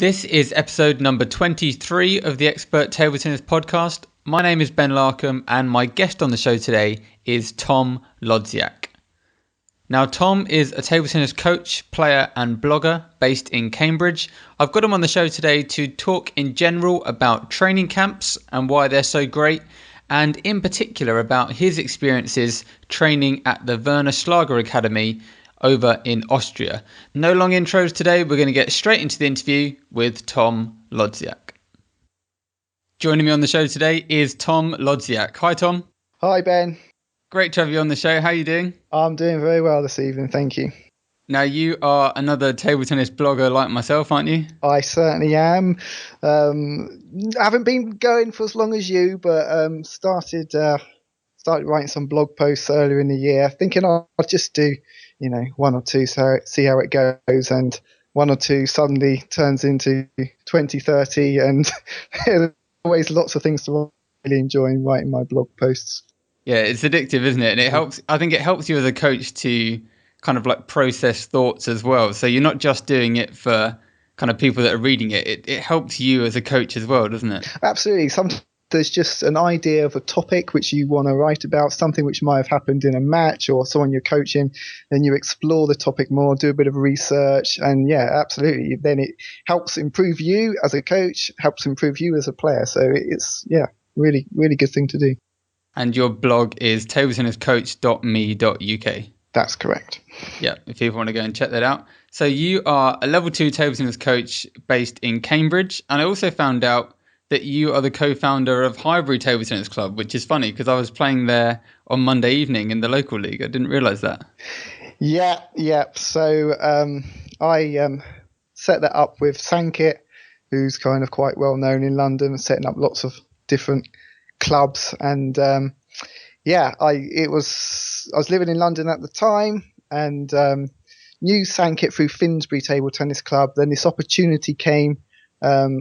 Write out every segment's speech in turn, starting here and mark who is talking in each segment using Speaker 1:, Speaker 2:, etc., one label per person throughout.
Speaker 1: This is episode number 23 of the Expert Table Tennis Podcast. My name is Ben Larcombe and my guest on the show today is Tom Lodziak. Now, Tom is a table tennis coach, player and blogger based in Cambridge. I've got him on the show today to talk in general about training camps and why they're so great, and in particular about his experiences training at the Werner Schlager Academy over in Austria. No long intros today, we're going to get straight into the interview with Tom Lodziak. Joining me on the show today is Tom Lodziak. Hi Tom.
Speaker 2: Hi Ben.
Speaker 1: Great to have you on the show. How are you doing?
Speaker 2: I'm doing very well this evening, thank you.
Speaker 1: Now you are another table tennis blogger like myself, aren't you?
Speaker 2: I certainly am. I haven't been going for as long as you, but started writing some blog posts earlier in the year, thinking I'll just do one or two, so see how it goes, and one or two suddenly turns into 20, 30, and there's always lots of things to really enjoy in writing my blog posts.
Speaker 1: Yeah, it's addictive, isn't it? And it helps. I think it helps you as a coach to kind of like process thoughts as well. So you're not just doing it for kind of people that are reading it. It helps you as a coach as well, doesn't it?
Speaker 2: Absolutely. Sometimes there's just an idea of a topic which you want to write about, something which might have happened in a match or someone you're coaching, then you explore the topic more, do a bit of research, and yeah, absolutely. Then it helps improve you as a coach, helps improve you as a player. So it's, really, really good thing to do.
Speaker 1: And your blog is tabletenniscoach.me.uk.
Speaker 2: That's correct.
Speaker 1: Yeah, if people want to go and check that out. So you are a level 2 table tennis coach based in Cambridge. And I also found out that you are the co-founder of Highbury Table Tennis Club, which is funny because I was playing there on Monday evening in the local league. I didn't realise that. Yeah.
Speaker 2: So I set that up with Sankit, who's kind of quite well known in London, setting up lots of different clubs. And I was living in London at the time and knew Sankit through Finsbury Table Tennis Club. Then this opportunity came.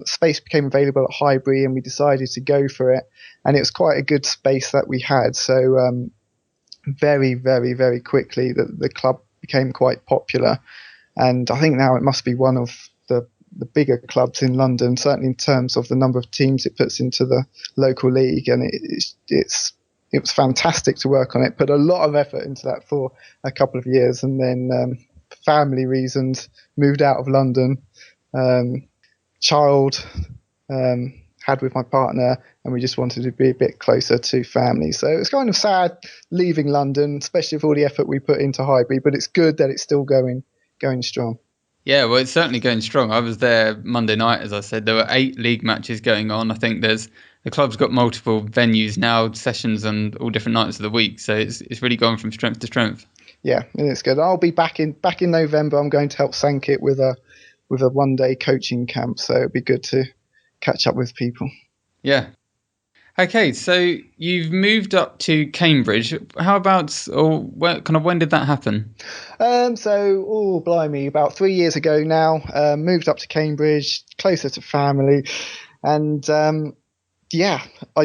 Speaker 2: Space became available at Highbury and we decided to go for it, and it was quite a good space that we had. So very, very, very quickly the club became quite popular, and I think now it must be one of the bigger clubs in London, certainly in terms of the number of teams it puts into the local league. And it was fantastic to work on it, put a lot of effort into that for a couple of years, and then family reasons moved out of London. Child had with my partner, and we just wanted to be a bit closer to family. So it's kind of sad leaving London, especially with all the effort we put into Highbury, but it's good that it's still going strong.
Speaker 1: Yeah, well, it's certainly going strong. I was there Monday night, as I said. There were 8 league matches going on. I think the club's got multiple venues now, sessions on all different nights of the week. So it's really gone from strength to strength.
Speaker 2: Yeah, and it's good. I'll be back in November. I'm going to help Sankit with a one-day coaching camp, so it'd be good to catch up with people.
Speaker 1: Yeah. Okay, so you've moved up to Cambridge. How about, when did that happen?
Speaker 2: Blimey, about 3 years ago now. Moved up to Cambridge, closer to family, and I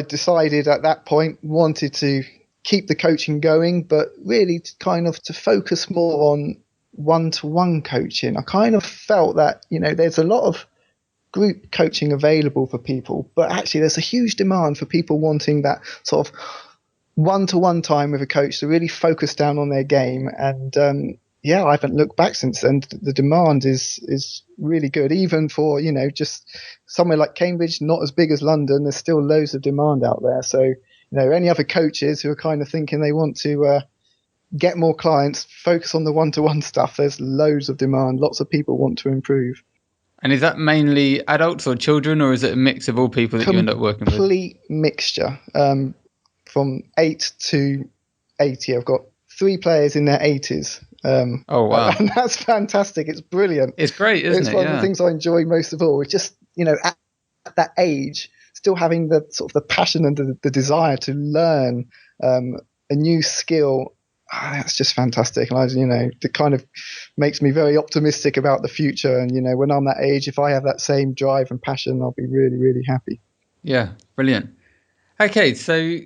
Speaker 2: decided at that point wanted to keep the coaching going, but really to focus more on one-to-one coaching. I kind of felt that, there's a lot of group coaching available for people, but actually there's a huge demand for people wanting that sort of one-to-one time with a coach to really focus down on their game. And I haven't looked back since then. The demand is really good, even for, just somewhere like Cambridge, not as big as London. There's still loads of demand out there. So, any other coaches who are kind of thinking they want to get more clients, focus on the one-to-one stuff. There's loads of demand. Lots of people want to improve.
Speaker 1: And is that mainly adults or children, or is it a mix of all people that you end up working with?
Speaker 2: Complete mixture. From 8 to 80. I've got 3 players in their 80s.
Speaker 1: Oh, wow.
Speaker 2: And that's fantastic. It's brilliant.
Speaker 1: It's great, isn't it?
Speaker 2: It's one of the things I enjoy most of all. It's just, at that age, still having the sort of the passion and the desire to learn a new skill. That's just fantastic. And it kind of makes me very optimistic about the future. And, when I'm that age, if I have that same drive and passion, I'll be really, really happy.
Speaker 1: Yeah, brilliant. Okay, so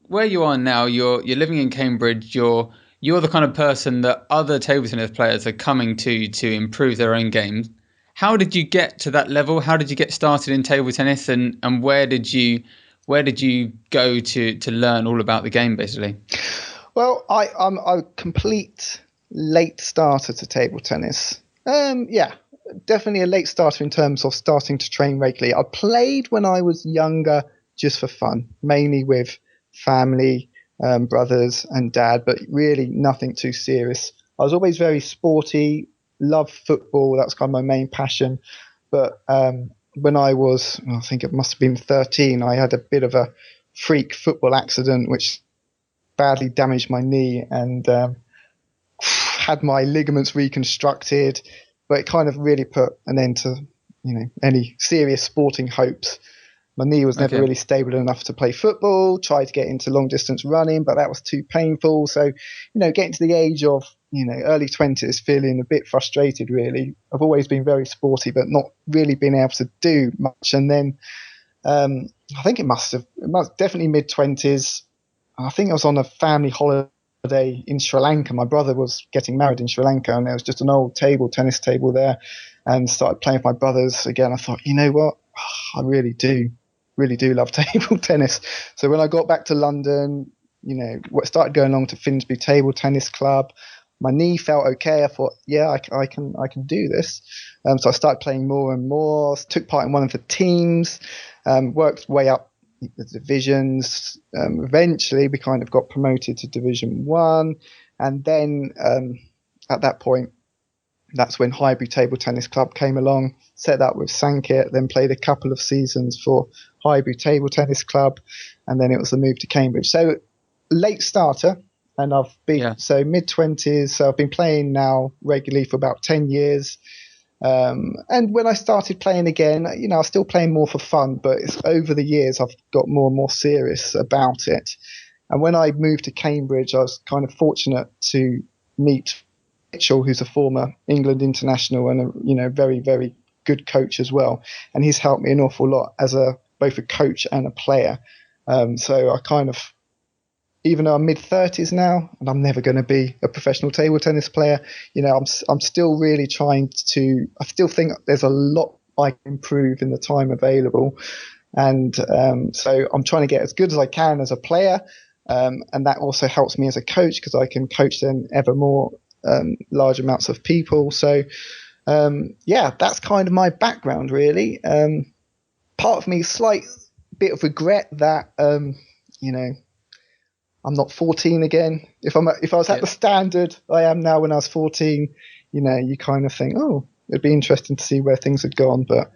Speaker 1: where you are now, you're living in Cambridge. You're the kind of person that other table tennis players are coming to improve their own games. how did you get to that level? How did you get started in table tennis, and where did you go to learn all about the game, basically?
Speaker 2: Well, I'm a complete late starter to table tennis. Yeah, definitely a late starter in terms of starting to train regularly. I played when I was younger just for fun, mainly with family, brothers and dad, but really nothing too serious. I was always very sporty, loved football. That's kind of my main passion. But when I was, I think it must have been 13, I had a bit of a freak football accident, which badly damaged my knee and had my ligaments reconstructed. But it kind of really put an end to, any serious sporting hopes. My knee was never really stable enough to play football. Tried to get into long distance running, but that was too painful. So, getting to the age of, early 20s, feeling a bit frustrated, really. I've always been very sporty, but not really been able to do much. And then I think it must definitely mid-20s. I think I was on a family holiday in Sri Lanka. My brother was getting married in Sri Lanka, and there was just an old tennis table there, and started playing with my brothers again. I thought, you know what? I really do love table tennis. So when I got back to London, started going along to Finsbury Table Tennis Club. My knee felt okay. I thought, yeah, I can do this. So I started playing more and more. Took part in one of the teams. Worked way up the divisions. Eventually, we kind of got promoted to Division 1. And then at that point, that's when Highbury Table Tennis Club came along, set up with Sankit, then played a couple of seasons for Highbury Table Tennis Club, and then it was the move to Cambridge. So late starter, and I've been so mid-20s. So I've been playing now regularly for about 10 years. And when I started playing again, I was still playing more for fun, but it's over the years I've got more and more serious about it. And when I moved to Cambridge, I was kind of fortunate to meet Mitchell, who's a former England international and a very, very good coach as well. And he's helped me an awful lot as both a coach and a player. So I kind of, even though I'm mid-30s now and I'm never going to be a professional table tennis player, I'm still really trying to, I still think there's a lot I can improve in the time available. And so I'm trying to get as good as I can as a player. And that also helps me as a coach because I can coach them ever more large amounts of people. So that's kind of my background, really. Part of me, slight bit of regret that I'm not 14 again. If I was at the standard I am now when I was 14, you kind of think, oh, it'd be interesting to see where things had gone, but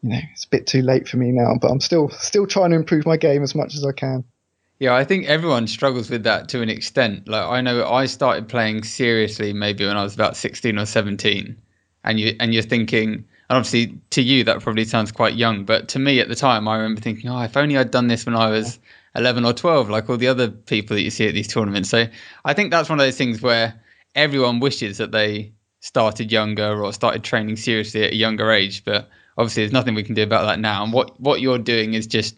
Speaker 2: it's a bit too late for me now. But I'm still trying to improve my game as much as I can.
Speaker 1: Yeah, I think everyone struggles with that to an extent. Like, I know I started playing seriously maybe when I was about 16 or 17, and you're thinking, and obviously to you that probably sounds quite young, but to me at the time I remember thinking, oh, if only I'd done this when I was 11 or 12, like all the other people that you see at these tournaments. So I think that's one of those things where everyone wishes that they started younger or started training seriously at a younger age, but obviously there's nothing we can do about that now. And what you're doing is just,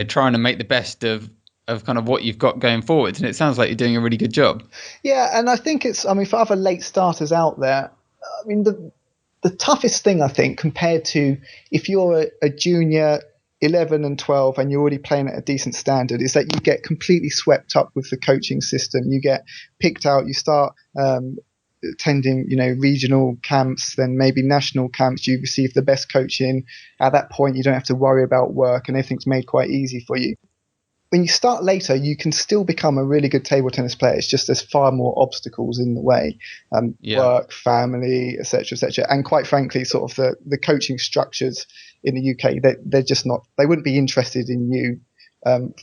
Speaker 1: trying to make the best of kind of what you've got going forwards, and it sounds like you're doing a really good job.
Speaker 2: Yeah, and I think for other late starters out there, the toughest thing, I think, compared to if you're a junior 11 and 12 and you're already playing at a decent standard, is that you get completely swept up with the coaching system. You get picked out, you start attending, regional camps, then maybe national camps. You receive the best coaching. At that point, you don't have to worry about work and everything's made quite easy for you. When you start later, you can still become a really good table tennis player. It's just there's far more obstacles in the way, work, family, etc., and quite frankly, sort of the coaching structures in the UK, they're just not. They wouldn't be interested in you.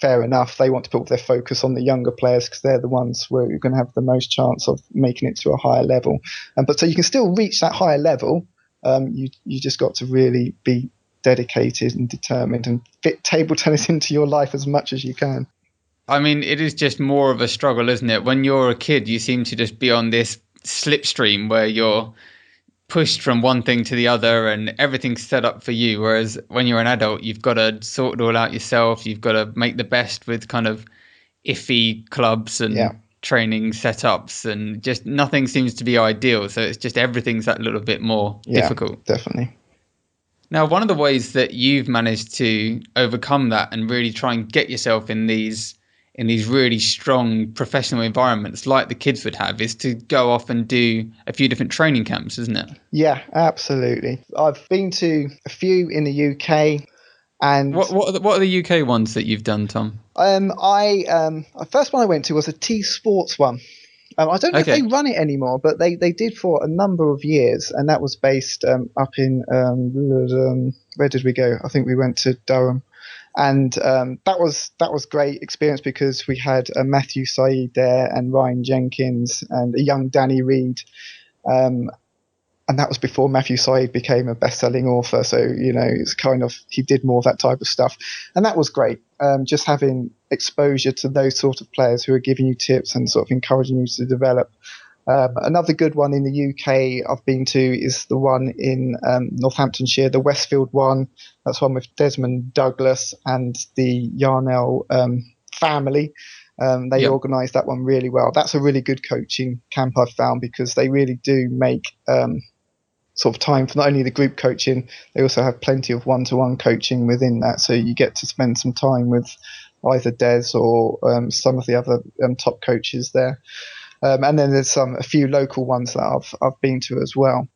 Speaker 2: Fair enough. They want to put their focus on the younger players because they're the ones where you're going to have the most chance of making it to a higher level. But so you can still reach that higher level. You just got to really be dedicated and determined and fit table tennis into your life as much as you can.
Speaker 1: I mean, it is just more of a struggle, isn't it? When you're a kid, you seem to just be on this slipstream where you're pushed from one thing to the other and everything's set up for you. Whereas when you're an adult, you've got to sort it all out yourself. You've got to make the best with kind of iffy clubs and training setups, and just nothing seems to be ideal. So it's just everything's that little bit more difficult.
Speaker 2: Definitely.
Speaker 1: Now, one of the ways that you've managed to overcome that and really try and get yourself in these really strong professional environments like the kids would have is to go off and do a few different training camps, isn't it?
Speaker 2: Yeah, absolutely. I've been to a few in the UK. And
Speaker 1: what are the UK ones that you've done, Tom?
Speaker 2: The first one I went to was a T Sports one. I don't know if they run it anymore, but they did for a number of years, and that was based up in where did we go? I think we went to Durham, and that was great experience because we had Matthew Said there and Ryan Jenkins and a young Danny Reed. And that was before Matthew Said became a best-selling author. So, it's kind of, he did more of that type of stuff. And that was great. Just having exposure to those sort of players who are giving you tips and sort of encouraging you to develop. Another good one in the UK I've been to is the one in Northamptonshire, the Westfield one. That's one with Desmond Douglas and the Yarnell family. They organised that one really well. That's a really good coaching camp I've found because they really do make sort of time for not only the group coaching, they also have plenty of one-to-one coaching within that. So you get to spend some time with either Des or some of the other top coaches there. And then there's a few local ones that I've been to as well.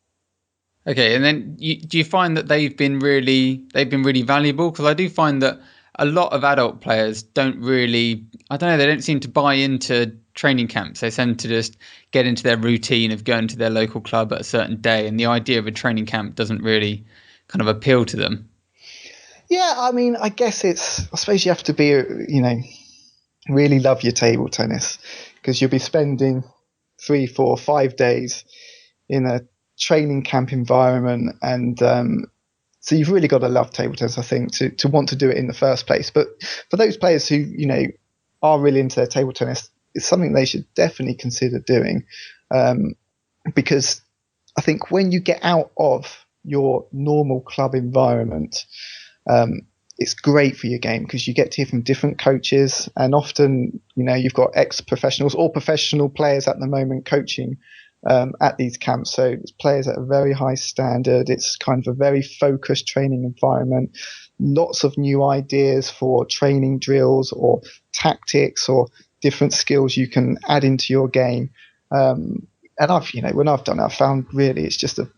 Speaker 1: Okay, and then do you find that they've been really valuable? Because I do find that a lot of adult players don't really, I don't know, they don't seem to buy into training camps. They tend to just get into their routine of going to their local club at a certain day, and the idea of a training camp doesn't really kind of appeal to them.
Speaker 2: Yeah, I mean, I guess I suppose you have to be, really love your table tennis because you'll be spending 3, 4, 5 days in a training camp environment, and so you've really got to love table tennis, I think, to want to do it in the first place. But for those players who, are really into their table tennis, it's something they should definitely consider doing, because I think when you get out of your normal club environment, it's great for your game because you get to hear from different coaches, and often, you've got ex-professionals or professional players at the moment coaching at these camps. So it's players at a very high standard. It's kind of a very focused training environment. Lots of new ideas for training drills or tactics or different skills you can add into your game. And when I've done it, I've found really it's just a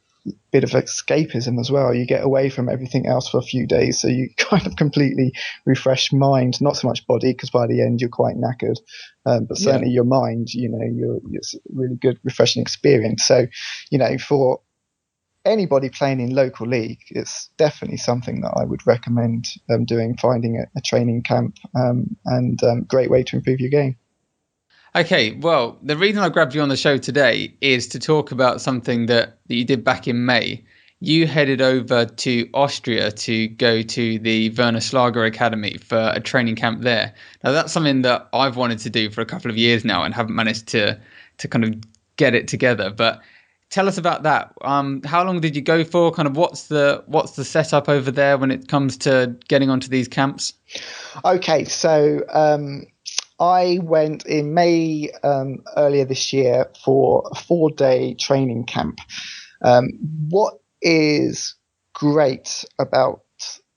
Speaker 2: bit of escapism as well. You get away from everything else for a few days, so you kind of completely refresh mind, not so much body, because by the end you're quite knackered, but certainly your mind, it's a really good refreshing experience. So, for anybody playing in local league, it's definitely something that I would recommend doing, finding a training camp, and great way to improve your game.
Speaker 1: Okay, well, the reason I grabbed you on the show today is to talk about something that you did back in May. You headed over to Austria to go to the Werner Schlager Academy for a training camp there. Now, that's something that I've wanted to do for a couple of years now and haven't managed to kind of get it together. But tell us about that. How long did you go for? Kind of what's the setup over there when it comes to getting onto these camps?
Speaker 2: Okay, so I went in May earlier this year for a 4-day training camp. What is great about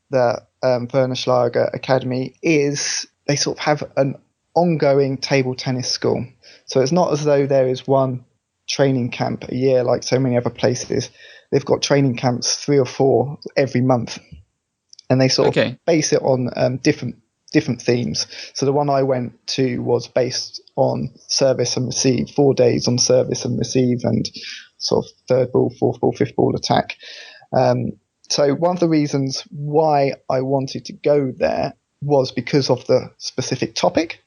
Speaker 2: the Werner Schlager Academy is they sort of have an ongoing table tennis school. So it's not as though there is one training camp a year like so many other places. They've got training camps 3 or 4 every month, and they sort of base it on different themes. So the one I went to was based on service and receive, 4 days on service and receive, and sort of third ball, fourth ball, fifth ball attack. So one of the reasons why I wanted to go there was because of the specific topic.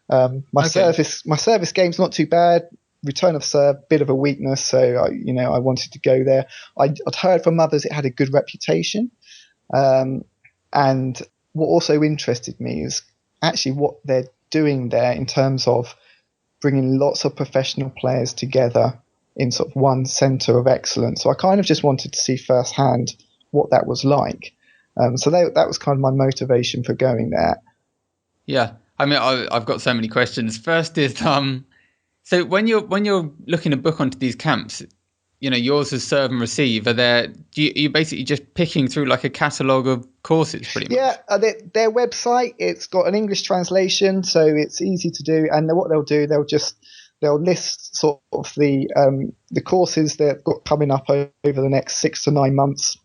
Speaker 2: My service game's not too bad. Return of serve, bit of a weakness. So I wanted to go there. I'd heard from others it had a good reputation, and what also interested me is actually what they're doing there in terms of bringing lots of professional players together in sort of one centre of excellence. So I kind of just wanted to see firsthand what that was like. So that was kind of my motivation for going there.
Speaker 1: Yeah. I mean, I've got so many questions. First is, So when you're looking to book onto these camps, yours is serve and receive. You're basically just picking through like a catalogue of courses, pretty much.
Speaker 2: Yeah, their website, it's got an English translation, so it's easy to do. And what they'll do, they'll list sort of the courses they've got coming up over the next 6 to 9 months,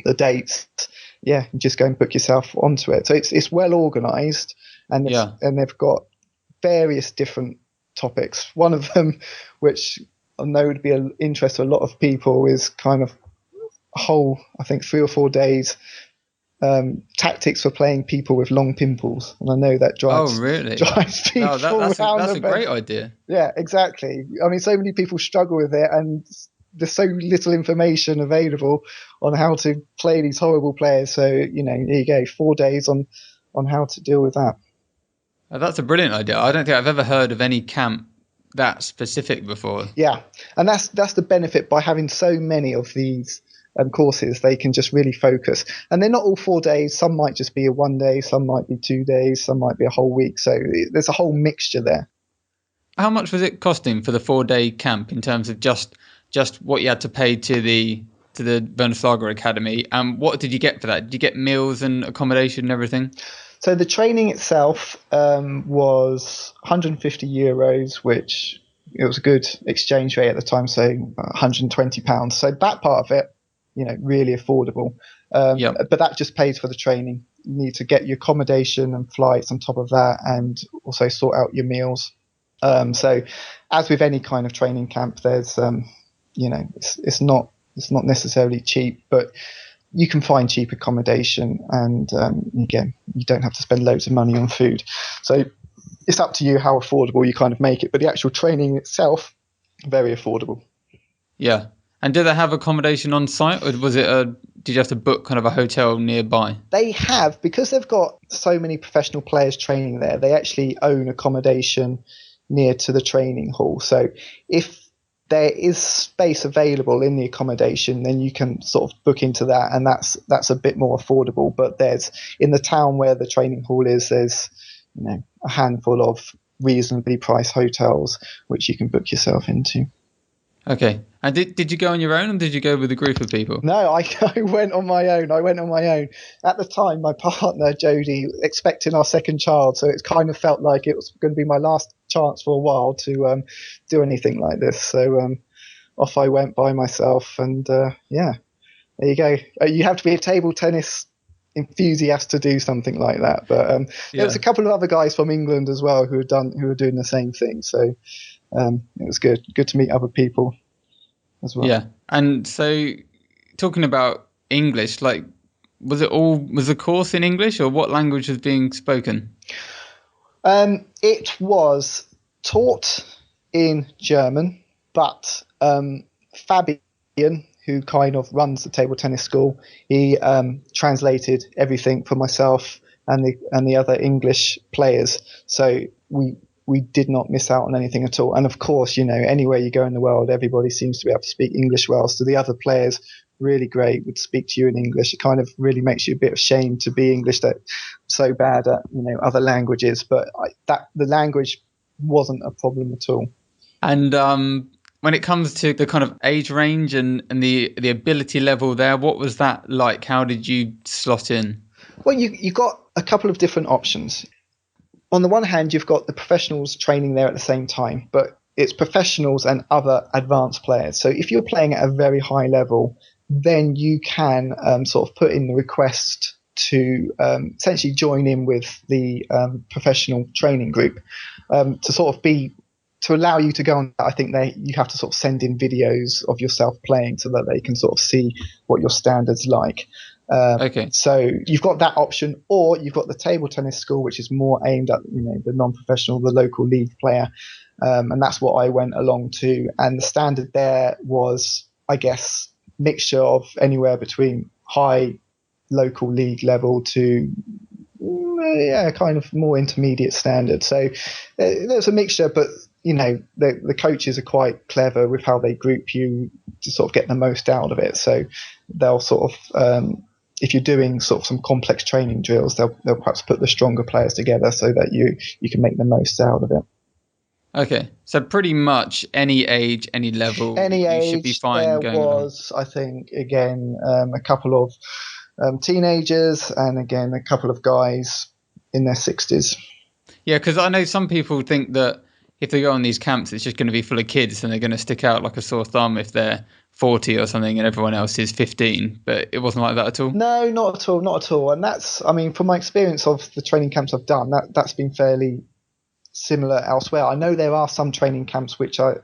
Speaker 2: the dates. Yeah, you just go and book yourself onto it. So it's well organised, and they've got various different topics. One of them, which I know would be of interest to a lot of people, is kind of a whole, I think, 3 or 4 days tactics for playing people with long pimples, and I know that drives people
Speaker 1: that's a great idea.
Speaker 2: Yeah, exactly. I mean, so many people struggle with it, and there's so little information available on how to play these horrible players. So here you go, 4 days on how to deal with that.
Speaker 1: That's a brilliant idea. I don't think I've ever heard of any camp that specific before.
Speaker 2: Yeah, and that's the benefit by having so many of these courses. They can just really focus, and they're not all 4 days. Some might just be a 1 day, some might be 2 days, some might be a whole week. So there's a whole mixture there.
Speaker 1: How much was it costing for the 4-day camp in terms of just what you had to pay to the Werner Schlager Academy? And what did you get for that? Did you get meals and accommodation and everything?
Speaker 2: So the training itself was €150, which it was a good exchange rate at the time, so £120. So that part of it, really affordable. But that just pays for the training. You need to get your accommodation and flights on top of that, and also sort out your meals. So as with any kind of training camp, there's it's not necessarily cheap, but you can find cheap accommodation, and again, you don't have to spend loads of money on food. So it's up to you how affordable you kind of make it. But the actual training itself, very affordable.
Speaker 1: Yeah. And do they have accommodation on site, or did you have to book kind of a hotel nearby?
Speaker 2: They have, because they've got so many professional players training there. They actually own accommodation near to the training hall. So if there is space available in the accommodation, then you can sort of book into that, and that's a bit more affordable. But there's, in the town where the training hall is, there's a handful of reasonably priced hotels which you can book yourself into.
Speaker 1: Okay. And did you go on your own, or did you go with a group of people?
Speaker 2: No, I went on my own. At the time, my partner, Jodie, expecting our second child, so it kind of felt like it was going to be my last chance for a while to do anything like this. So off I went by myself, and there you go. You have to be a table tennis enthusiast to do something like that. But there was a couple of other guys from England as well who were doing the same thing. So it was good to meet other people as well.
Speaker 1: Yeah. And so, talking about English, like, was the course in English, or what language was being spoken?
Speaker 2: It was taught in German, but Fabian, who kind of runs the table tennis school, he translated everything for myself and the other English players. So we did not miss out on anything at all. And of course, anywhere you go in the world, everybody seems to be able to speak English well. So the other players, really great, would speak to you in English. It kind of really makes you a bit ashamed to be English, that so bad at other languages. But the language wasn't a problem at all. And
Speaker 1: when it comes to the kind of age range and the ability level there, what was that like? How did you slot in?
Speaker 2: Well, you got a couple of different options. On the one hand, you've got the professionals training there at the same time, but it's professionals and other advanced players. So if you're playing at a very high level, then you can sort of put in the request to essentially join in with the professional training group to allow you to go on. I think you have to sort of send in videos of yourself playing so that they can sort of see what your standard's like.
Speaker 1: Okay.
Speaker 2: So you've got that option, or you've got the table tennis school, which is more aimed at the non-professional, the local league player, and that's what I went along to. And the standard there was, I guess, mixture of anywhere between high local league level to kind of more intermediate standard. So there's a mixture, but the coaches are quite clever with how they group you to sort of get the most out of it. So they'll sort of if you're doing sort of some complex training drills, they'll perhaps put the stronger players together so that you can make the most out of it.
Speaker 1: Okay, so pretty much any age, any level,
Speaker 2: Any
Speaker 1: you should be
Speaker 2: age,
Speaker 1: fine
Speaker 2: there
Speaker 1: going along.
Speaker 2: was, I think, again, a couple of teenagers and again, a couple of guys in their 60s.
Speaker 1: Yeah, because I know some people think that if they go on these camps, it's just going to be full of kids and they're going to stick out like a sore thumb if they're 40 or something and everyone else is 15. But it wasn't like that at all.
Speaker 2: No, not at all, not at all. And that's, I mean, from my experience of the training camps I've done, that's been fairly similar elsewhere. I know there are some training camps which are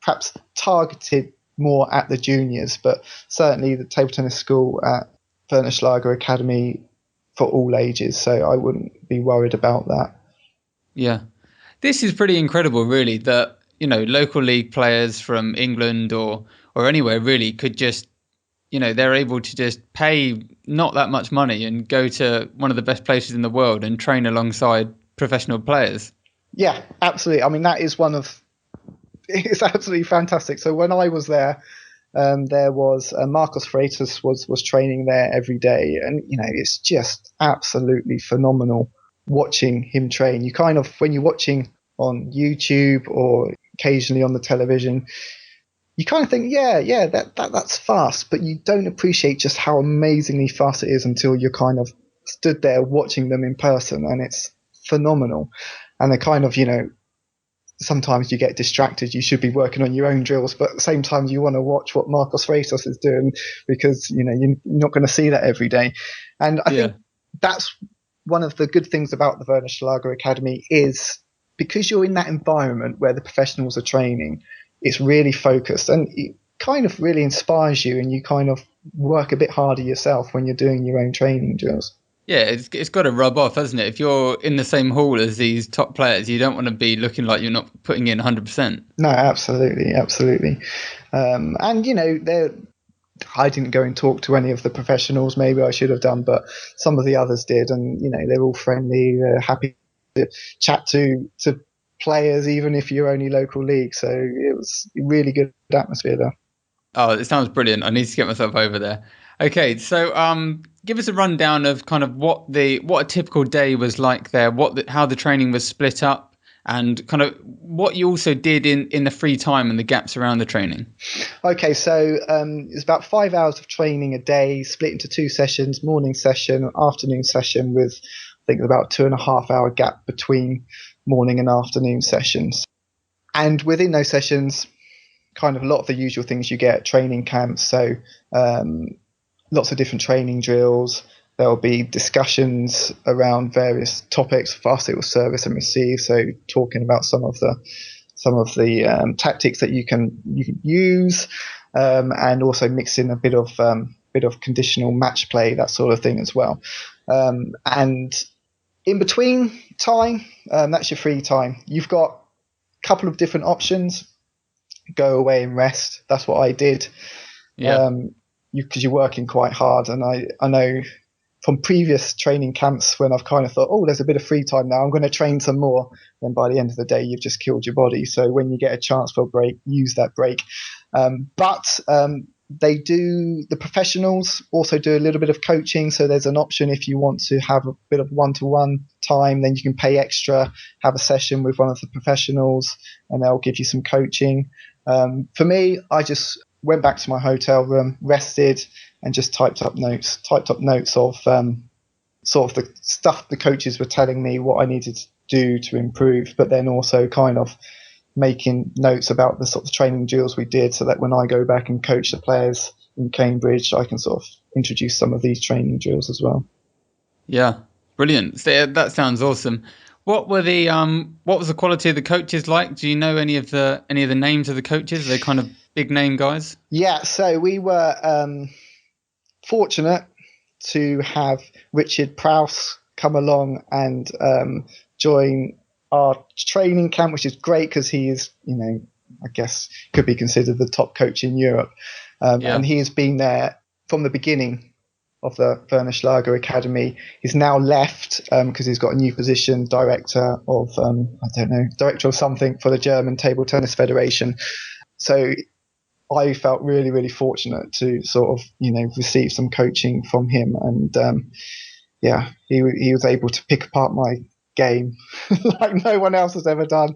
Speaker 2: perhaps targeted more at the juniors, but certainly the table tennis school at Werner Schlager Academy for all ages. So I wouldn't be worried about that.
Speaker 1: Yeah. This is pretty incredible, really, that, local league players from England or anywhere really could just, they're able to just pay not that much money and go to one of the best places in the world and train alongside professional players.
Speaker 2: Yeah, absolutely. I mean, that is it's absolutely fantastic. So when I was there was Marcos Freitas was training there every day, and it's just absolutely phenomenal watching him train. You kind of, when you're watching on YouTube or occasionally on the television, you kind of think, yeah, that's fast, but you don't appreciate just how amazingly fast it is until you're kind of stood there watching them in person, and it's phenomenal. And they're kind of, sometimes you get distracted. You should be working on your own drills, but at the same time, you want to watch what Marcos Freitas is doing because, you're not going to see that every day. And I think that's one of the good things about the Werner Schlager Academy is because you're in that environment where the professionals are training, it's really focused and it kind of really inspires you, and you kind of work a bit harder yourself when you're doing your own training drills.
Speaker 1: Yeah, it's got to rub off, hasn't it? If you're in the same hall as these top players, you don't want to be looking like you're not putting in 100%.
Speaker 2: No, absolutely, absolutely. And I didn't go and talk to any of the professionals. Maybe I should have done, but some of the others did, and they're all friendly. They're happy to chat to players, even if you're only local league. So it was a really good atmosphere there.
Speaker 1: Oh, it sounds brilliant. I need to get myself over there. Okay, so give us a rundown of kind of what a typical day was like there, how the training was split up, and kind of what you also did in the free time and the gaps around the training.
Speaker 2: Okay, so it's about 5 hours of training a day, split into two sessions: morning session, afternoon session, with I think about 2.5 hour gap between morning and afternoon sessions. And within those sessions, kind of a lot of the usual things you get at training camps. So lots of different training drills. There'll be discussions around various topics. For us, it was service and receive. So talking about some of the tactics that you can use, and also mix in a bit of conditional match play, that sort of thing as well. And in between time, that's your free time. You've got a couple of different options. Go away and rest. That's what I did.
Speaker 1: Yeah.
Speaker 2: Because you're working quite hard, and I know from previous training camps when I've kind of thought, oh, there's a bit of free time now, I'm going to train some more. Then by the end of the day, you've just killed your body. So when you get a chance for a break, use that break. But the professionals also do a little bit of coaching. So there's an option if you want to have a bit of one-to-one time, then you can pay extra, have a session with one of the professionals, and they'll give you some coaching. For me, I just went back to my hotel room, rested, and just typed up notes of sort of the stuff the coaches were telling me what I needed to do to improve, but then also kind of making notes about the sort of training drills we did, so that when I go back and coach the players in Cambridge, I can sort of introduce some of these training drills as well.
Speaker 1: Yeah, brilliant. So, that sounds awesome. What was the quality of the coaches like? Do you know any of the names of the coaches? Are they kind of big name guys?
Speaker 2: Yeah, so we were fortunate to have Richard Prowse come along and join our training camp, which is great because he is, I guess could be considered the top coach in Europe. And he has been there from the beginning of the Werner Schlager Academy. He's now left because he's got a new position, director of something for the German Table Tennis Federation. So I felt really, really fortunate to sort of, receive some coaching from him. And he was able to pick apart my game like no one else has ever done.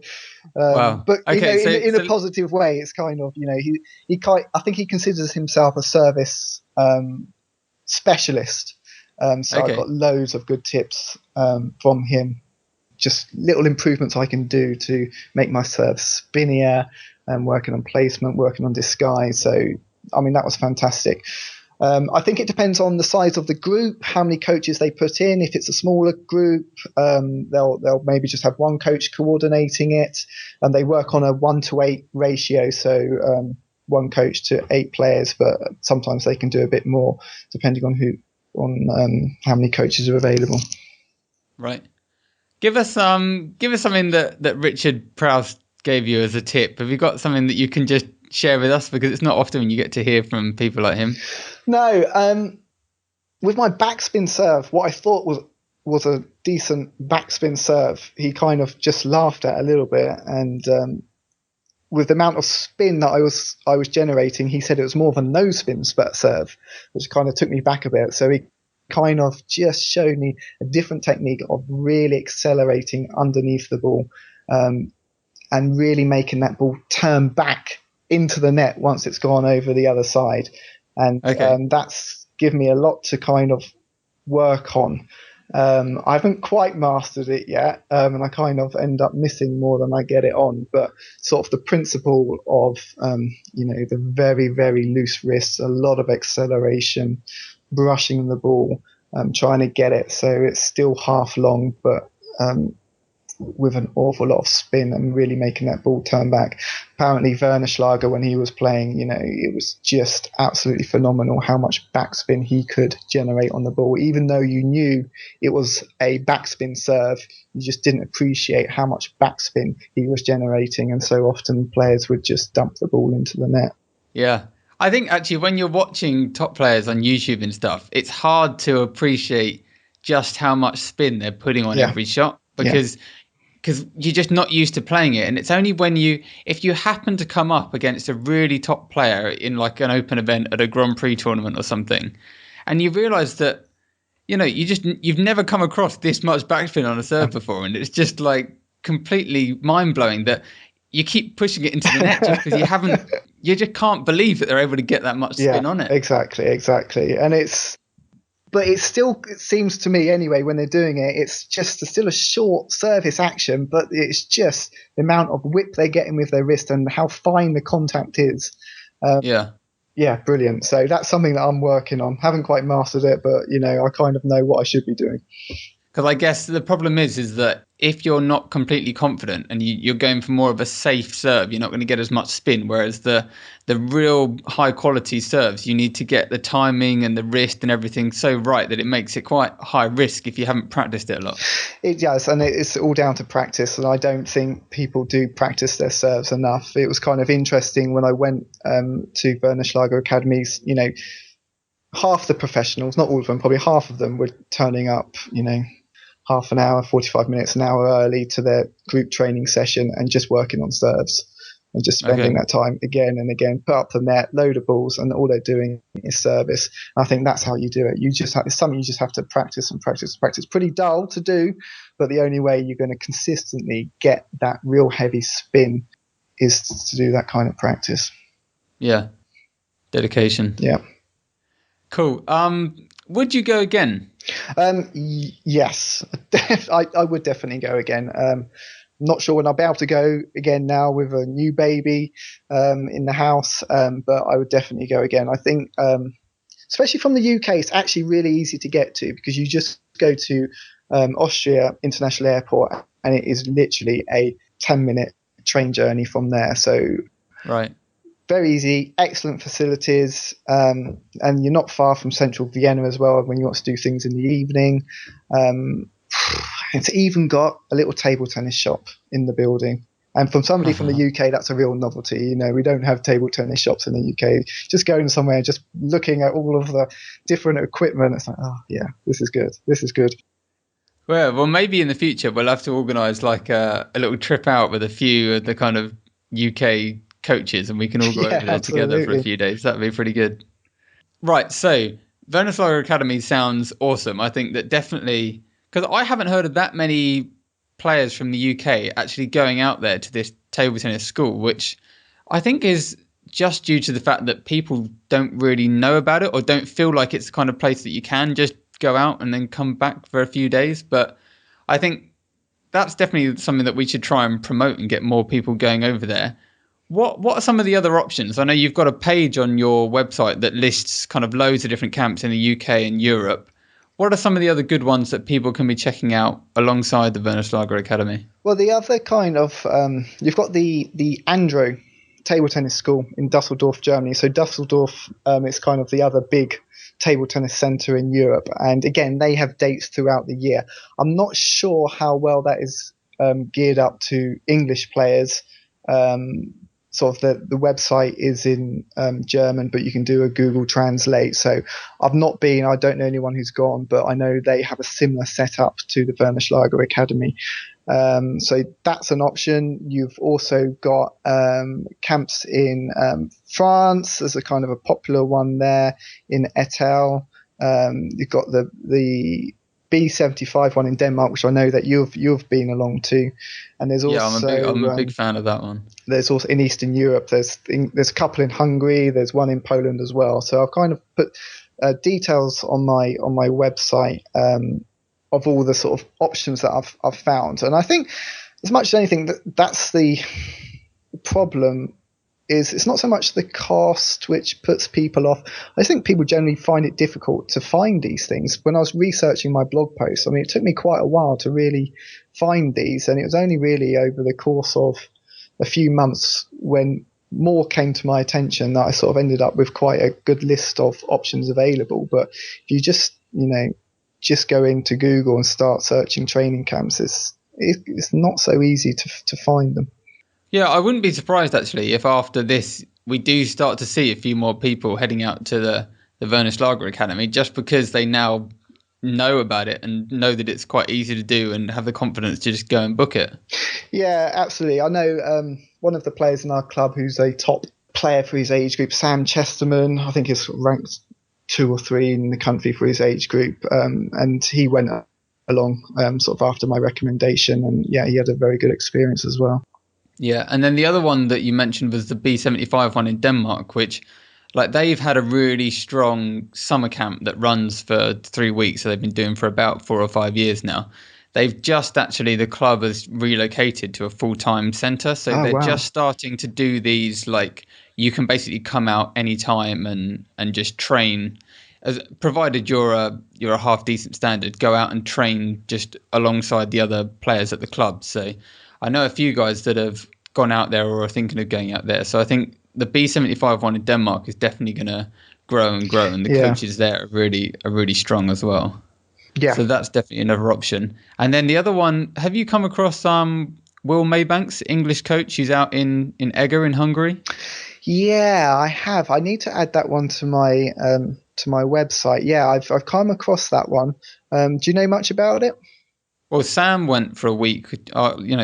Speaker 1: Wow.
Speaker 2: But
Speaker 1: Okay,
Speaker 2: in a positive way, it's kind of I think he considers himself a service specialist. So I've
Speaker 1: okay.
Speaker 2: got loads of good tips from him. Just little improvements I can do to make my serve spinnier, and working on placement, working on disguise. So I mean that was fantastic. I think it depends on the size of the group, how many coaches they put in. If it's a smaller group, they'll maybe just have one coach coordinating it, and they work on a 1-to-8 ratio. So one coach to 8 players, but sometimes they can do a bit more depending on how many coaches are available.
Speaker 1: Right. Give us something that Richard Prowse gave you as a tip. Have you got something that you can just share with us? Because it's not often you get to hear from people like him.
Speaker 2: No, with my backspin serve, what I thought was a decent backspin serve, he kind of just laughed at a little bit, and with the amount of spin that I was generating, he said it was more of a no spin serve, which kind of took me back a bit. So he kind of just showed me a different technique of really accelerating underneath the ball, and really making that ball turn back into the net once it's gone over the other side. And that's given me a lot to kind of work on. I haven't quite mastered it yet, and I kind of end up missing more than I get it on. But sort of the principle of, the very, very loose wrists, a lot of acceleration, brushing the ball, trying to get it so it's still half long, but with an awful lot of spin and really making that ball turn back. Apparently Werner Schlager, when he was playing, it was just absolutely phenomenal how much backspin he could generate on the ball. Even though you knew it was a backspin serve, you just didn't appreciate how much backspin he was generating, and so often players would just dump the ball into the net.
Speaker 1: Yeah. I think actually when you're watching top players on YouTube and stuff, it's hard to appreciate just how much spin they're putting on every shot, because you're just not used to playing it. And it's only when if you happen to come up against a really top player in like an open event at a Grand Prix tournament or something, and you realize that, you've never come across this much backspin on a serve before. And it's just like completely mind blowing that you keep pushing it into the net just because you just can't believe that they're able to get that much spin on it.
Speaker 2: Exactly. And but it seems to me anyway, when they're doing it, it's just still a short service action, but it's just the amount of whip they're getting with their wrist and how fine the contact is. Yeah, brilliant. So that's something that I'm working on. Haven't quite mastered it, but I kind of know what I should be doing.
Speaker 1: Because I guess the problem is that if you're not completely confident and you're going for more of a safe serve, you're not going to get as much spin. Whereas the real high quality serves, you need to get the timing and the wrist and everything so right that it makes it quite high risk if you haven't practiced it a lot.
Speaker 2: It does, and it's all down to practice. And I don't think people do practice their serves enough. It was kind of interesting when I went to Werner Schlager academies. Half the professionals, not all of them, probably half of them were turning up. Half an hour, 45 minutes, an hour early to their group training session and just working on serves and just spending that time again and again, put up the net, load of balls, and all they're doing is service. And I think that's how you do it. It's something you just have to practice and practice and practice. Pretty dull to do, but the only way you're going to consistently get that real heavy spin is to do that kind of practice.
Speaker 1: Yeah. Dedication.
Speaker 2: Yeah.
Speaker 1: Cool. Would you go again?
Speaker 2: Yes, I would definitely go again. Not sure when I'll be able to go again now with a new baby in the house, but I would definitely go again. I think, especially from the UK, it's actually really easy to get to because you just go to Austria International Airport and it is literally a 10-minute train journey from there. So
Speaker 1: right. Very
Speaker 2: easy, excellent facilities, and you're not far from central Vienna as well when you want to do things in the evening. It's even got a little table tennis shop in the building. And from somebody from the UK, that's a real novelty. We don't have table tennis shops in the UK. Just going somewhere, just looking at all of the different equipment, it's like, oh yeah, this is good. This is good.
Speaker 1: Well, maybe in the future we'll have to organise like a little trip out with a few of the kind of UK coaches and we can all go over there together for a few days. That'd be pretty good. Right, so Werner Schlager Academy sounds awesome. I think that definitely, because I haven't heard of that many players from the UK actually going out there to this table tennis school, which I think is just due to the fact that people don't really know about it or don't feel like it's the kind of place that you can just go out and then come back for a few days. But I think that's definitely something that we should try and promote and get more people going over there. What are some of the other options? I know you've got a page on your website that lists kind of loads of different camps in the UK and Europe. What are some of the other good ones that people can be checking out alongside the Werner Schlager Academy?
Speaker 2: Well, the other kind of you've got the Andro table tennis school in Dusseldorf, Germany. So Dusseldorf is kind of the other big table tennis center in Europe, and again they have dates throughout the year. I'm not sure how well that is geared up to English players. Sort of the website is in German, but you can do a Google Translate. So I've not been, I don't know anyone who's gone, but I know they have a similar setup to the Werner Schlager Academy. So that's an option. You've also got camps in France. There's a kind of a popular one there in ETT. You've got the B75 one in Denmark, which I know that you've been along to, and there's also
Speaker 1: I'm a big fan of that one.
Speaker 2: There's also in Eastern Europe. There's a couple in Hungary. There's one in Poland as well. So I've kind of put details on my website of all the sort of options that I've found, and I think as much as anything that's the problem. Is it's not so much the cost which puts people off. I think people generally find it difficult to find these things. When I was researching my blog posts, I mean, it took me quite a while to really find these, and it was only really over the course of a few months when more came to my attention that I sort of ended up with quite a good list of options available. But if you just go into Google and start searching training camps, it's not so easy to find them.
Speaker 1: Yeah, I wouldn't be surprised actually if after this we do start to see a few more people heading out to the Werner Schlager Academy, just because they now know about it and know that it's quite easy to do and have the confidence to just go and book it.
Speaker 2: Yeah, absolutely. I know one of the players in our club who's a top player for his age group, Sam Chesterman. I think he's ranked 2 or 3 in the country for his age group, and he went along sort of after my recommendation, and yeah, he had a very good experience as well.
Speaker 1: Yeah, and then the other one that you mentioned was the B75 one in Denmark, which like they've had a really strong summer camp that runs for 3 weeks. So they've been doing for about 4 or 5 years now. They've just actually, the club has relocated to a full-time centre. So they're just starting to do these, like you can basically come out anytime and just train, provided you're a half decent standard, go out and train just alongside the other players at the club. So I know a few guys that have gone out there or are thinking of going out there. So I think the B75 one in Denmark is definitely going to grow and grow, and the coaches there are really strong as well.
Speaker 2: Yeah.
Speaker 1: So that's definitely another option. And then the other one, have you come across Will Maybanks, English coach? He's out in Eger in Hungary.
Speaker 2: Yeah, I have. I need to add that one to my website. Yeah, I've come across that one. Do you know much about it?
Speaker 1: Well, Sam went for a week.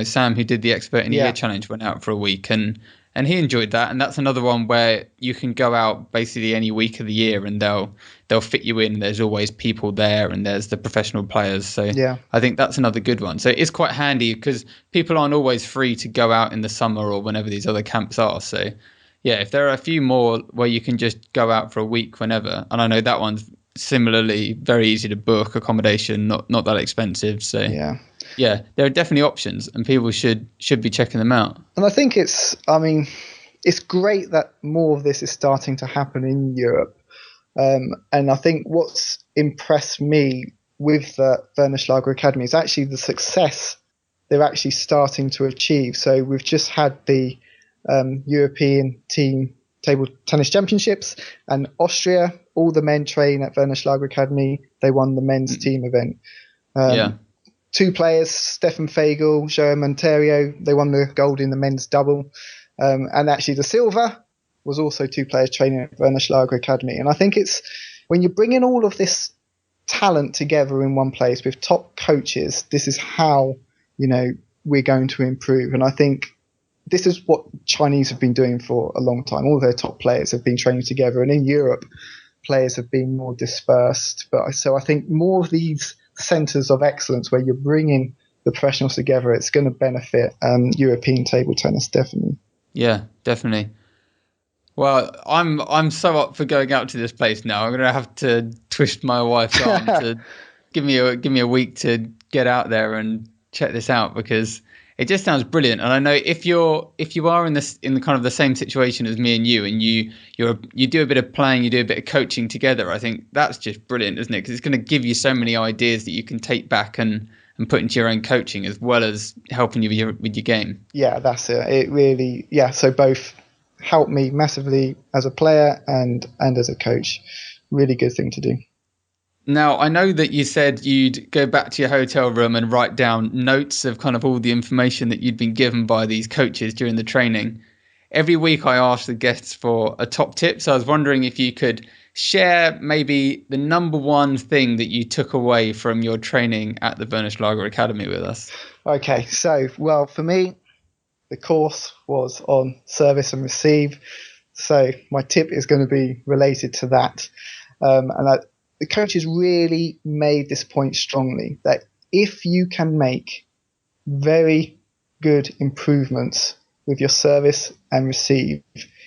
Speaker 1: Sam, who did the Expert in a Year challenge, went out for a week, and he enjoyed that. And that's another one where you can go out basically any week of the year, and they'll fit you in. There's always people there, and there's the professional players. So yeah, I think that's another good one. So it's quite handy because people aren't always free to go out in the summer or whenever these other camps are. So yeah, if there are a few more where you can just go out for a week whenever, and I know that one's similarly very easy to book, accommodation not that expensive. So yeah, there are definitely options, and people should be checking them out.
Speaker 2: And I think it's great that more of this is starting to happen in Europe. And I think what's impressed me with the Werner Schlager Academy is actually the success they're actually starting to achieve. So we've just had the European team table tennis championships, and Austria, all the men train at Werner Schlager Academy. They won the men's team event. 2 players, Stefan Fagel, João Monteiro, they won the gold in the men's double. And actually the silver was also 2 players training at Werner Schlager Academy. And I think it's when you're bringing all of this talent together in one place with top coaches, this is how, we're going to improve. And I think this is what Chinese have been doing for a long time. All their top players have been training together. And in Europe, players have been more dispersed. So I think more of these centres of excellence where you're bringing the professionals together, it's going to benefit European table tennis, definitely.
Speaker 1: Yeah, definitely. Well, I'm so up for going out to this place now. I'm gonna have to twist my wife's arm to give me a week to get out there and check this out, because it just sounds brilliant. And I know if you are in the kind of the same situation as me and you do a bit of playing, you do a bit of coaching together, I think that's just brilliant, isn't it? Because it's going to give you so many ideas that you can take back and put into your own coaching, as well as helping you with your game.
Speaker 2: Yeah, that's it. It really, yeah. So both helped me massively as a player and as a coach. Really good thing to do.
Speaker 1: Now, I know that you said you'd go back to your hotel room and write down notes of kind of all the information that you'd been given by these coaches during the training. Every week I ask the guests for a top tip. So I was wondering if you could share maybe the number one thing that you took away from your training at the Werner Schlager Academy with us.
Speaker 2: Okay, so, well, for me, the course was on service and receive. So my tip is going to be related to that. The coaches really made this point strongly, that if you can make very good improvements with your service and receive,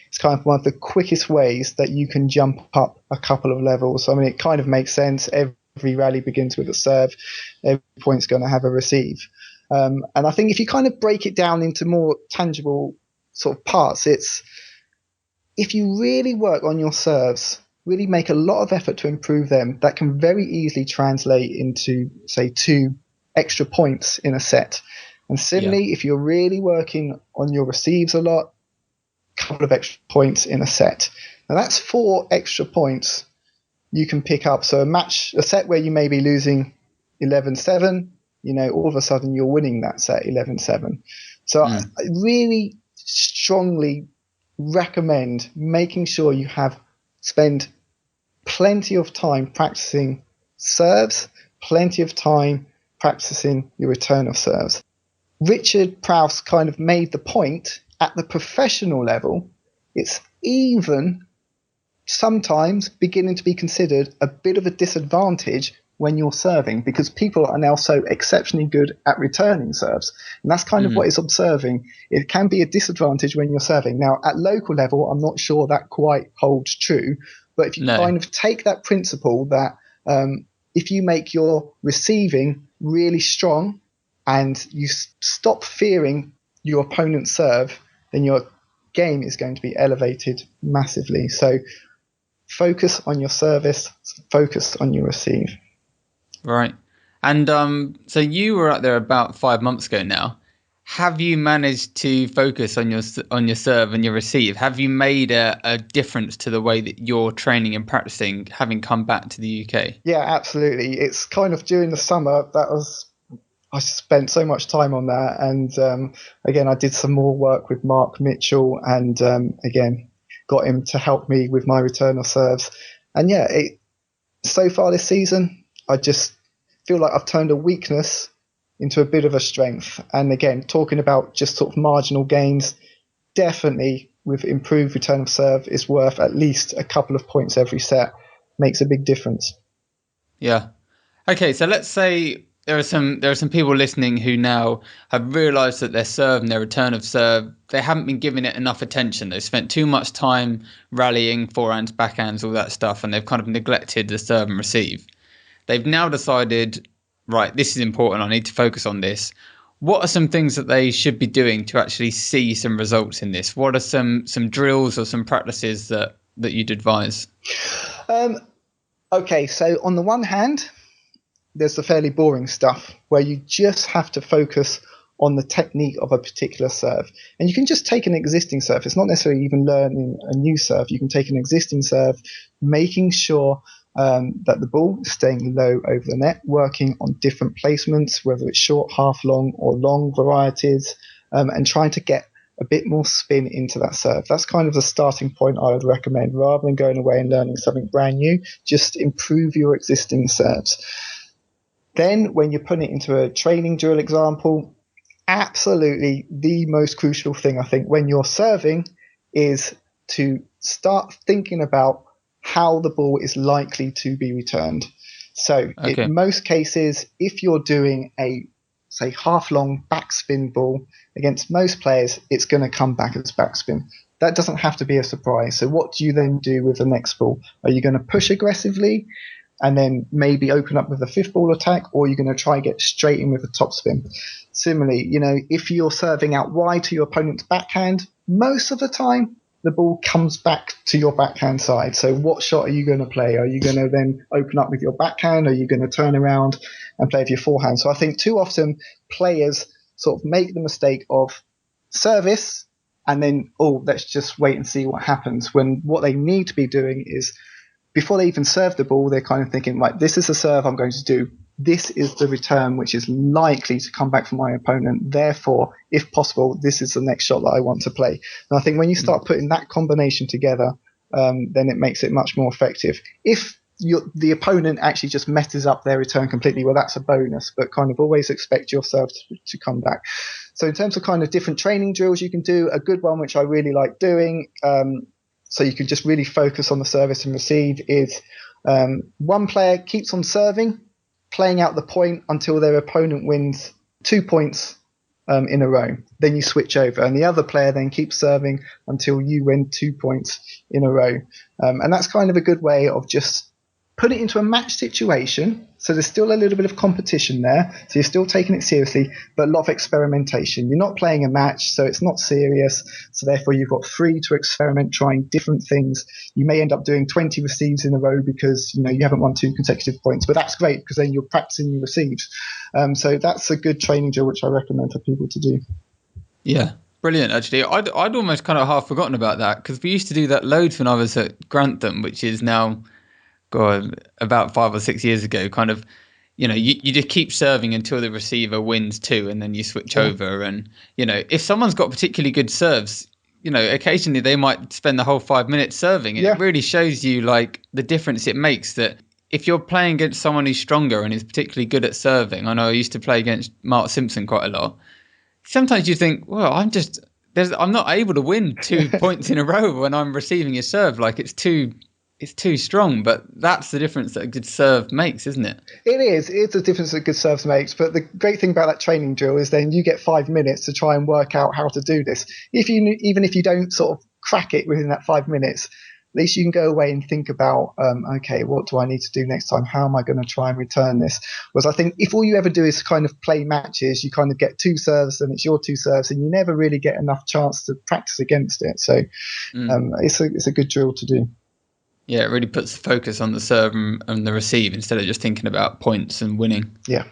Speaker 2: it's kind of one of the quickest ways that you can jump up a couple of levels. I mean, it kind of makes sense. Every rally begins with a serve. Every point's going to have a receive. And I think if you kind of break it down into more tangible sort of parts, it's if you really work on your serves, really make a lot of effort to improve them, that can very easily translate into, say, 2 extra points in a set. And similarly, if you're really working on your receives a lot, a couple of extra points in a set. Now that's 4 extra points you can pick up. So a set where you may be losing 11-7, all of a sudden you're winning that set 11-7. So I really strongly recommend making sure you spend plenty of time practicing serves, plenty of time practicing your return of serves. Richard Prowse kind of made the point at the professional level, it's even sometimes beginning to be considered a bit of a disadvantage when you're serving, because people are now so exceptionally good at returning serves. And that's kind of what it's observing. It can be a disadvantage when you're serving. Now, at local level, I'm not sure that quite holds true. But if you kind of take that principle that if you make your receiving really strong and you stop fearing your opponent's serve, then your game is going to be elevated massively. So focus on your service, focus on your receive.
Speaker 1: Right. And so you were out there about 5 months ago now. Have you managed to focus on your serve and your receive? Have you made a difference to the way that you're training and practicing, having come back to the UK?
Speaker 2: Yeah, absolutely. It's kind of during the summer I spent so much time on that. And again, I did some more work with Mark Mitchell and again, got him to help me with my return of serves. And yeah, so far this season, I just feel like I've turned a weakness into a bit of a strength. And again, talking about just sort of marginal gains, definitely with improved return of serve is worth at least a couple of points every set. Makes a big difference.
Speaker 1: Yeah. Okay, so let's say there are some people listening who now have realised that their serve and their return of serve, they haven't been giving it enough attention. They've spent too much time rallying, forehands, backhands, all that stuff, and they've kind of neglected the serve and receive. They've now decided, right, this is important, I need to focus on this. What are some things that they should be doing to actually see some results in this? What are some drills or some practices that you'd advise?
Speaker 2: Okay, so on the one hand, there's the fairly boring stuff where you just have to focus on the technique of a particular serve. And you can just take an existing serve. It's not necessarily even learning a new serve. You can take an existing serve, making sure that the ball is staying low over the net, working on different placements, whether it's short, half long, or long varieties, and trying to get a bit more spin into that serve. That's kind of the starting point I would recommend. Rather than going away and learning something brand new, just improve your existing serves. Then when you're putting it into a training drill example, absolutely the most crucial thing, I think, when you're serving is to start thinking about how the ball is likely to be returned. So in most cases, if you're doing say, half-long backspin ball, against most players, it's going to come back as backspin. That doesn't have to be a surprise. So what do you then do with the next ball? Are you going to push aggressively and then maybe open up with a fifth ball attack, or you're going to try and get straight in with a topspin? Similarly, if you're serving out wide to your opponent's backhand, most of the time the ball comes back to your backhand side. So what shot are you going to play? Are you going to then open up with your backhand? Are you going to turn around and play with your forehand? So I think too often players sort of make the mistake of service and then, let's just wait and see what happens, when what they need to be doing is, before they even serve the ball, they're kind of thinking, right, this is a serve I'm going to do. This is the return which is likely to come back from my opponent. Therefore, if possible, this is the next shot that I want to play. And I think when you start putting that combination together, then it makes it much more effective. If the opponent actually just messes up their return completely, well, that's a bonus, but kind of always expect yourself to come back. So in terms of kind of different training drills you can do, a good one which I really like doing, so you can just really focus on the service and receive, is one player keeps on serving, playing out the point until their opponent wins 2 points in a row. Then you switch over, and the other player then keeps serving until you win 2 points in a row. And that's kind of a good way of just put it into a match situation. So there's still a little bit of competition there. So you're still taking it seriously, but a lot of experimentation. You're not playing a match, so it's not serious. So therefore you've got free to experiment, trying different things. You may end up doing 20 receives in a row because you haven't won 2 consecutive points, but that's great because then you're practicing your receives. So that's a good training drill which I recommend for people to do.
Speaker 1: Yeah. Brilliant, actually. I'd almost kind of half forgotten about that, because we used to do that loads when I was at Grantham, which is now, about 5 or 6 years ago. Kind of, you just keep serving until the receiver wins 2, and then you switch over. And if someone's got particularly good serves, occasionally they might spend the whole 5 minutes serving. It really shows you like the difference it makes, that if you're playing against someone who's stronger and is particularly good at serving. I know I used to play against Mark Simpson quite a lot. Sometimes you think, well, I'm not able to win 2 points in a row when I'm receiving a serve. Like it's too strong. But that's the difference that a good serve makes, isn't it?
Speaker 2: It is. It's the difference that good serves makes. But the great thing about that training drill is then you get 5 minutes to try and work out how to do this. Even if you don't sort of crack it within that 5 minutes, at least you can go away and think about, okay, what do I need to do next time? How am I going to try and return this? Whereas I think if all you ever do is kind of play matches, you kind of get 2 serves and it's your 2 serves, and you never really get enough chance to practice against it. So it's a good drill to do.
Speaker 1: Yeah, it really puts the focus on the serve and the receive instead of just thinking about points and winning.
Speaker 2: Yeah.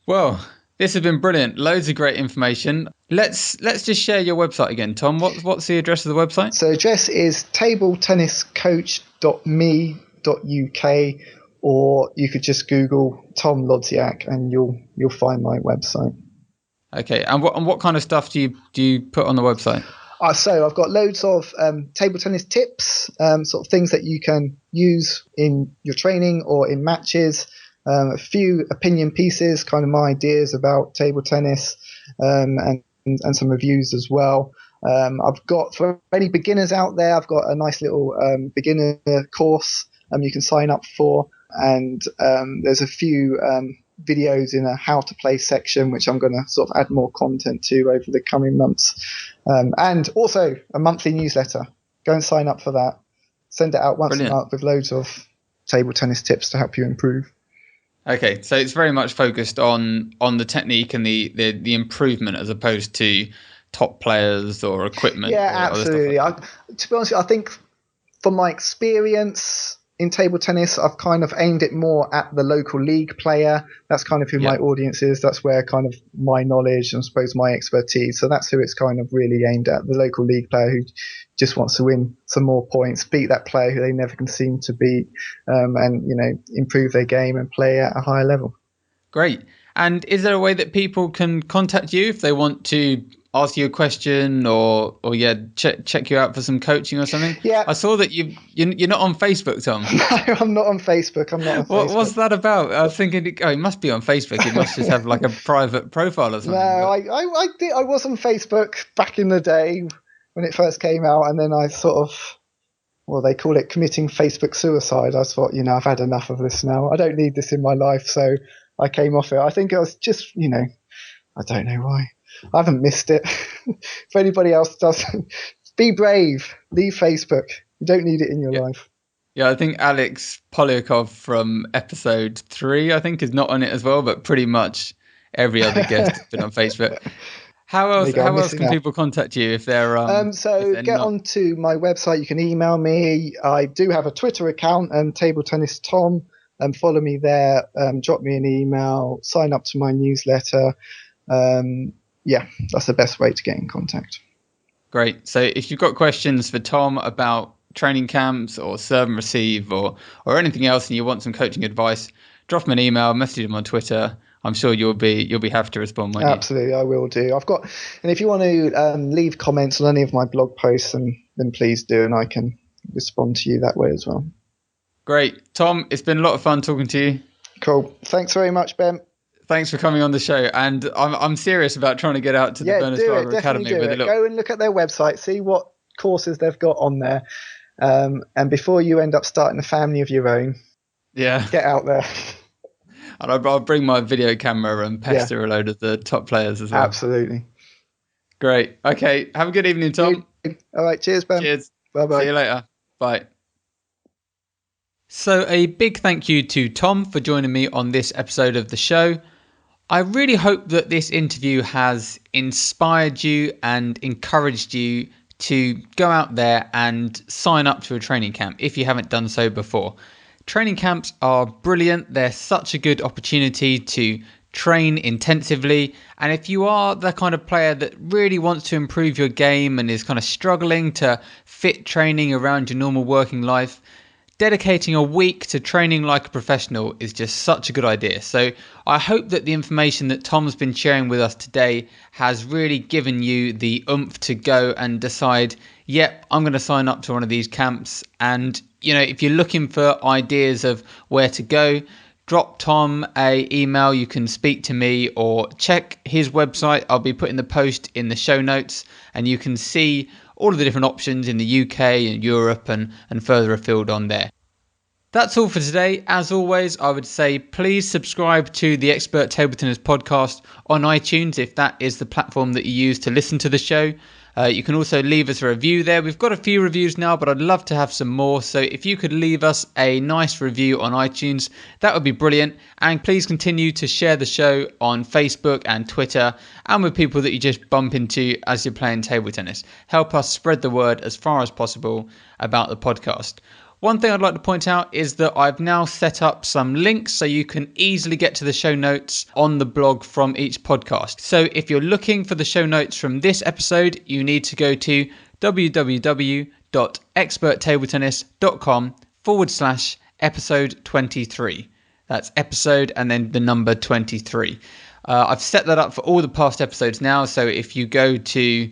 Speaker 1: Well, this has been brilliant. Loads of great information. Let's just share your website again, Tom. What's the address of the website?
Speaker 2: So the address is tabletenniscoach.me.uk, or you could just Google Tom Lodziak and you'll find my website.
Speaker 1: Okay, and what kind of stuff do you put on the website?
Speaker 2: So I've got loads of table tennis tips, sort of things that you can use in your training or in matches. A few opinion pieces, kind of my ideas about table tennis, and some reviews as well. I've got, for any beginners out there, I've got a nice little beginner course you can sign up for, and there's a few videos in a how to play section which I'm going to sort of add more content to over the coming months, and also a monthly newsletter. Go and sign up for that. Send it out once a month with loads of table tennis tips to help you improve.
Speaker 1: Okay, so it's very much focused on the technique and the improvement, as opposed to top players or equipment.
Speaker 2: Yeah,
Speaker 1: or
Speaker 2: absolutely.
Speaker 1: Other stuff like
Speaker 2: to be honest, I think from my experience in table tennis, I've kind of aimed it more at the local league player. That's kind of who my audience is. That's where kind of my knowledge and I suppose my expertise. So that's who it's kind of really aimed at, the local league player who just wants to win some more points, beat that player who they never can seem to beat, and improve their game and play at a higher level.
Speaker 1: Great. And is there a way that people can contact you if they want to ask you a question or check you out for some coaching or something?
Speaker 2: Yeah.
Speaker 1: I saw that you're not on Facebook, Tom.
Speaker 2: No, I'm not on Facebook.
Speaker 1: What's that about? I was thinking, it must be on Facebook. It must just have like a private profile or something.
Speaker 2: No, I did. I was on Facebook back in the day when it first came out, and then I sort of well, they call it committing Facebook suicide. I thought, I've had enough of this now. I don't need this in my life. So I came off it. I think I was just, I don't know why. I haven't missed it. If anybody else does, be brave. Leave Facebook. You don't need it in your life.
Speaker 1: Yeah, I think Alex Polyakov from episode 3, I think, is not on it as well, but pretty much every other guest has been on Facebook. How else can people contact you if they're
Speaker 2: get onto my website. You can email me. I do have a Twitter account, Table Tennis Tom, follow me there. Drop me an email. Sign up to my newsletter. That's the best way to get in contact.
Speaker 1: Great. So if you've got questions for Tom about training camps or serve and receive or anything else, and you want some coaching advice, drop him an email, message him on Twitter. I'm sure you'll be happy to respond.
Speaker 2: Absolutely, I will do. And if you want to leave comments on any of my blog posts, then please do, and I can respond to you that way as well.
Speaker 1: Great, Tom. It's been a lot of fun talking to you.
Speaker 2: Cool. Thanks very much, Ben.
Speaker 1: Thanks for coming on the show, and I'm serious about trying to get out to the Werner Schlager Academy.
Speaker 2: Go and look at their website, see what courses they've got on there, and before you end up starting a family of your own, get out there.
Speaker 1: And I'll bring my video camera and pester a load of the top players as well.
Speaker 2: Absolutely.
Speaker 1: Great. Okay. Have a good evening, Tom.
Speaker 2: All right. Cheers, Ben.
Speaker 1: Cheers.
Speaker 2: Bye-bye.
Speaker 1: See you later. Bye. So a big thank you to Tom for joining me on this episode of the show. I really hope that this interview has inspired you and encouraged you to go out there and sign up to a training camp if you haven't done so before. Training camps are brilliant. They're such a good opportunity to train intensively. And if you are the kind of player that really wants to improve your game and is kind of struggling to fit training around your normal working life, dedicating a week to training like a professional is just such a good idea. So I hope that the information that Tom's been sharing with us today has really given you the oomph to go and decide, yep, I'm going to sign up to one of these camps. And, if you're looking for ideas of where to go, drop Tom a email. You can speak to me or check his website. I'll be putting the post in the show notes, and you can see all of the different options in the UK and Europe and further afield on there. That's all for today. As always, I would say please subscribe to the Expert Table Tennis Podcast on iTunes if that is the platform that you use to listen to the show. You can also leave us a review there. We've got a few reviews now, but I'd love to have some more. So if you could leave us a nice review on iTunes, that would be brilliant. And please continue to share the show on Facebook and Twitter and with people that you just bump into as you're playing table tennis. Help us spread the word as far as possible about the podcast. One thing I'd like to point out is that I've now set up some links so you can easily get to the show notes on the blog from each podcast. So if you're looking for the show notes from this episode, you need to go to www.experttabletennis.com/episode 23. That's episode and then the number 23. I've set that up for all the past episodes now. So if you go to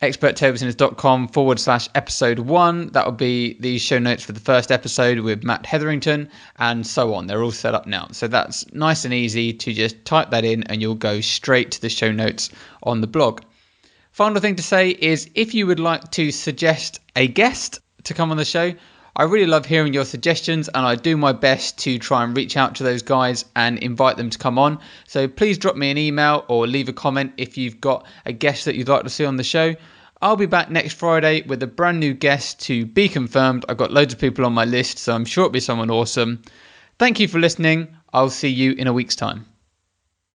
Speaker 1: experttabletennis.com/episode 1. That'll be the show notes for the first episode with Matt Hetherington and so on. They're all set up now. So that's nice and easy to just type that in and you'll go straight to the show notes on the blog. Final thing to say is if you would like to suggest a guest to come on the show, I really love hearing your suggestions and I do my best to try and reach out to those guys and invite them to come on. So please drop me an email or leave a comment if you've got a guest that you'd like to see on the show. I'll be back next Friday with a brand new guest to be confirmed. I've got loads of people on my list, so I'm sure it'll be someone awesome. Thank you for listening. I'll see you in a week's time.